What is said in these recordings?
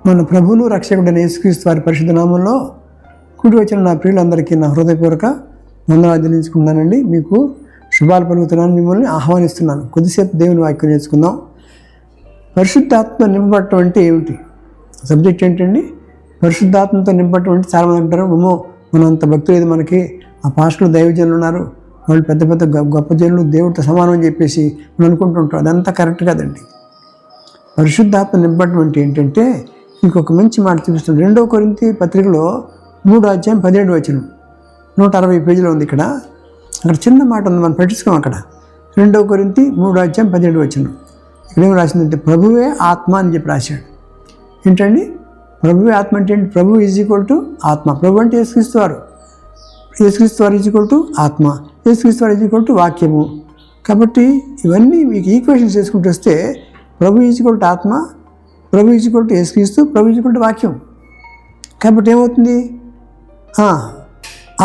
మన ప్రభువును రక్షకుడైన యేసుక్రీస్తు వారి పరిశుద్ధ నామంలో కూడి వచ్చిన నా ప్రియులందరికీ నా హృదయపూర్వక వందనాలు చెల్లించుకుంటున్నానండి. మీకు శుభాలు పలుకుతున్నాను, మిమ్మల్ని ఆహ్వానిస్తున్నాను. కొద్దిసేపు దేవుని వాక్యం నేర్చుకుందాం. పరిశుద్ధాత్మ నింపబడటం అంటే ఏమిటి? సబ్జెక్ట్ ఏంటండి? పరిశుద్ధాత్మతో నింపబడటం అంటే చాలామంది అంటారు, అమ్మో మనం అంత భక్తులు ఏది మనకి, ఆ పాస్టర్లు దైవజనులు ఉన్నారు, వాళ్ళు పెద్ద పెద్ద గొప్ప జనులు, దేవుడితో సమానం అని చెప్పేసి మనం అనుకుంటుంటారు. అదంతా కరెక్ట్ కాదండి. పరిశుద్ధాత్మ నింపబడటం అంటే ఏంటంటే, ఇంకొక మంచి మాట చూపిస్తుంది. 2 కొరింథీ పత్రికలో 3:17 160 పేజీలో ఉంది. అక్కడ చిన్న మాట ఉంది, మనం పట్టించుకోం. అక్కడ 2 కొరింథీ 3:17 ఇక్కడ ఏం రాసిందంటే, ప్రభువే ఆత్మ అని చెప్పి రాశాడు. ఏంటండి ప్రభువే ఆత్మ అంటే ఏంటి? ప్రభు ఈజ్ ఈక్వల్ టు ఆత్మ. ప్రభు అంటే యేసుక్రీస్తు వారు, యేసుక్రీస్తు వారు ఈజ్ ఈక్వల్ టు ఆత్మ, యేసుక్రీస్తు వారు ఈజ్ ఈక్వల్ టు వాక్యము. కాబట్టి ఇవన్నీ మీకు ఈక్వేషన్స్ చేసుకుంటూ వస్తే ప్రభు ఈజ్ ఈక్వల్ టు ఆత్మ, ప్రభు ఈజ్ ఈక్వల్ టు యేసుక్రీస్తు, ప్రభు ఈజ్ ఈక్వల్ టు వాక్యం. కాబట్టి ఏమవుతుంది?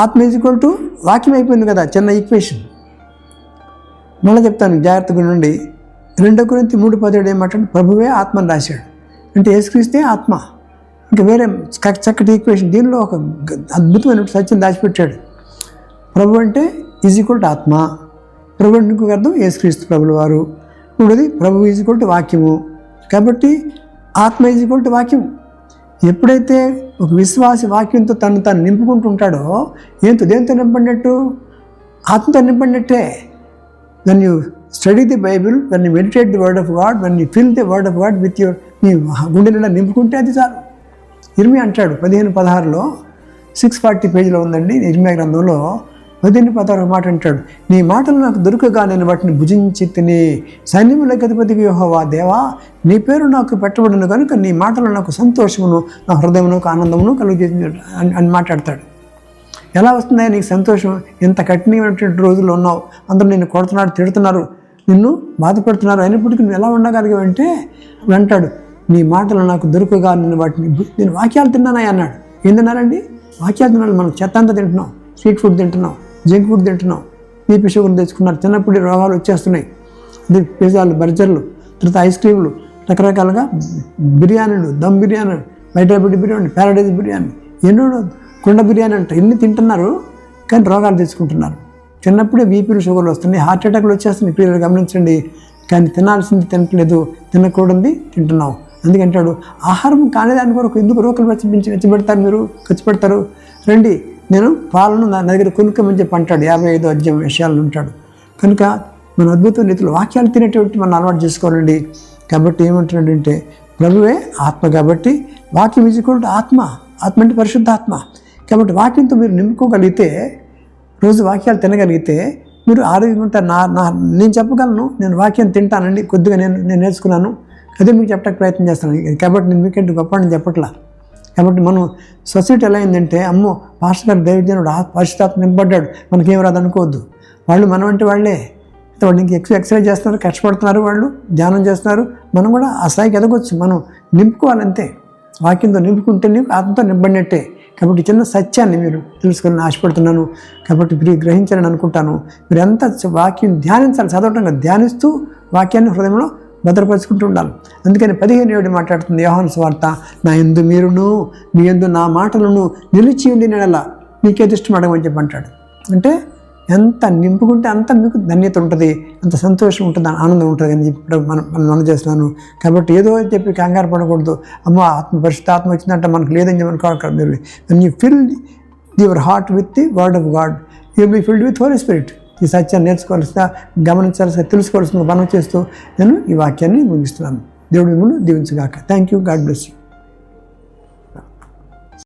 ఆత్మ ఈజ్ ఈక్వల్ టు వాక్యం అయిపోయింది కదా, చిన్న ఈక్వేషన్. మళ్ళీ చెప్తాను జాగ్రత్తగా నుండి. 2 కొరింథీ 3:17 ఏమంటాడు? ప్రభువే ఆత్మని రాశాడు అంటే యేసుక్రీస్తే ఆత్మ. ఇంకా వేరే చక్కటి ఈక్వేషన్, దీనిలో ఒక అద్భుతమైన సత్యం దాచిపెట్టాడు. ప్రభు అంటే ఈజ్ ఈక్వల్ టు ఆత్మ, ప్రభు అంటే ఇంకొక అర్థం యేసుక్రీస్తు ప్రభుల వారు. మూడోది ప్రభు ఈజ్ ఈక్వల్ టు వాక్యము. కాబట్టి ఆత్మ ఈజ్ ఈక్వల్ టు వాక్యం. ఎప్పుడైతే ఒక విశ్వాసి వాక్యంతో తను నింపుకుంటూ ఉంటాడో, దేంతో నింపడినట్టు? ఆత్మతో నింపడినట్టే. When you study the Bible, when you meditate the word of God, when you fill the word of God with your, నీ గుండె నిండా నింపుకుంటే అది చాలు. ఇర్మియా అంటాడు 15:16 640 పేజీలో ఉందండి. ఇర్మియా గ్రంథంలో 15:16 మాట అంటాడు, నీ మాటలు నాకు దొరకగా నేను వాటిని భుజించి తిని, సైన్యములకు అధిపతికి యెహోవా దేవా, నీ పేరు నాకు పెట్టబడిన కనుక నీ మాటలు నాకు సంతోషమును, నా హృదయమునకు ఆనందమును కలుగజేసి అని మాట్లాడతాడు. ఎలా వస్తున్నాయి నీకు సంతోషం? ఎంత కఠినమైనటువంటి రోజుల్లో ఉన్నావు, అందరూ నిన్ను కొడుతున్నారు, తిడుతున్నారు, నిన్ను బాధపడుతున్నారు, అయినప్పటికీ నువ్వు ఎలా ఉండగలిగావంటే అంటాడు, నీ మాటలు నాకు దొరకగా నేను వాక్యాలు తిన్నానని అన్నాడు. ఏం తిన్నారండి? వాక్యాలు తిన్నాడు. మనం చెత్త అంతా తింటున్నాం, స్ట్రీట్ ఫుడ్ తింటున్నాం, జంక్ ఫుడ్ తింటున్నాం, బీపీ షుగర్ తెచ్చుకున్నారు, చిన్నప్పుడు రోగాలు వచ్చేస్తున్నాయి. అది పిజ్జాలు, బర్గర్లు, తర్వాత ఐస్ క్రీములు, రకరకాలుగా బిర్యానీలు, దమ్ బిర్యానీ, వైటాబిటీ బిర్యానీ, ప్యారడైజ్ బిర్యానీ, ఎన్నో కుండ బిర్యానీ అంటే ఎన్ని తింటున్నారు, కానీ రోగాలు తెచ్చుకుంటున్నారు. చిన్నప్పుడే బీపీలు షుగర్లు వస్తున్నాయి, హార్ట్ అటాక్లు వచ్చేస్తున్నాయి. పిల్లలు గమనించండి. కానీ తినాల్సింది తినట్లేదు, తినకూడదు తింటున్నావు. అందుకంటాడు, ఆహారం కాలేదాని కొరకు ఎందుకు రోకలు వెచ్చబెడతారు, మీరు ఖర్చు పెడతారు, రండి నేను పాలను నా దగ్గర కొనుక్కోమని చెప్పి అంటాడు. 55వ అధ్యాయం విషయాలు ఉంటాడు. కనుక మన అద్భుత రీతిలో వాక్యాలు తినేటువంటి మనం అలవాటు చేసుకోవాలండి. కాబట్టి ఏమంటున్నాడంటే, ప్రభువే ఆత్మ, కాబట్టి వాక్యం ఈజ్ ఈక్వల్ టు ఆత్మ. ఆత్మ అంటే పరిశుద్ధాత్మ. కాబట్టి వాక్యంతో మీరు నింపుకోగలిగితే, రోజు వాక్యాలు తినగలిగితే మీరు ఆరోగ్యంగా ఉంటారు. నేను చెప్పగలను, నేను వాక్యం తింటానండి, కొద్దిగా నేను నేర్చుకున్నాను, అదే మీకు చెప్పడానికి ప్రయత్నం చేస్తాను. కాబట్టి నేను మీకంటే గొప్ప అని చెప్పట్లా. కాబట్టి మనం సొసైటీ ఎలా అయిందంటే, అమ్మో పాస్టర్ గారు దైవజనుడు పరిశుద్ధాత్మ నింపబడ్డాడు, మనకేం రాదు అనుకోవద్దు. వాళ్ళు మనం అంటే వాళ్ళే, వాళ్ళు ఇంక ఎక్సర్సైజ్ చేస్తున్నారు, కష్టపడుతున్నారు, వాళ్ళు ధ్యానం చేస్తున్నారు. మనం కూడా ఆ స్థాయికి ఎదగొచ్చు. మనం నింపుకోవాలంతే. వాక్యంతో నింపుకుంటే నీకు ఆత్మతో నింపబడినట్టే. కాబట్టి చిన్న సత్యాన్ని మీరు తెలుసుకోవాలని ఆశపడుతున్నాను. కాబట్టి మీరు గ్రహించాలని అనుకుంటాను. మీరు ఎంత వాక్యం ధ్యానించాలి, చదవటంగా ధ్యానిస్తూ వాక్యాన్ని హృదయంలో భద్రపరుచుకుంటూ ఉండాలి. అందుకని 15:7 మాట్లాడుతుంది యోహాను సువార్త, నా యందు మీరును మీ యందు నా మాటలను నిలిచి ఉండి నెడల మీకే దృష్టి అడగమని చెప్పి అంటాడు. అంటే ఎంత నింపుకుంటే అంత మీకు ధన్యత ఉంటుంది, అంత సంతోషం ఉంటుంది, ఆనందం ఉంటుంది అని చెప్పి మనం చేస్తున్నాను. కాబట్టి ఏదో చెప్పి కంగారు పడకూడదు. అమ్మ పరిశుద్ధాత్మ వచ్చిందంటే మనకు లేదని చెప్పి అనుకోవాలి. మీరు when you fill your heart with the word of God, you will be filled with Holy Spirit. ఈ సత్యాన్ని నేర్చుకోవాల్సిన, గమనించాల్సిన, తెలుసుకోవాల్సిన మనం చేస్తూ నేను ఈ వాక్యాన్ని ముగిస్తున్నాను. దేవుడు మిమ్మల్ని దీవించుగాక. Thank you. God bless you.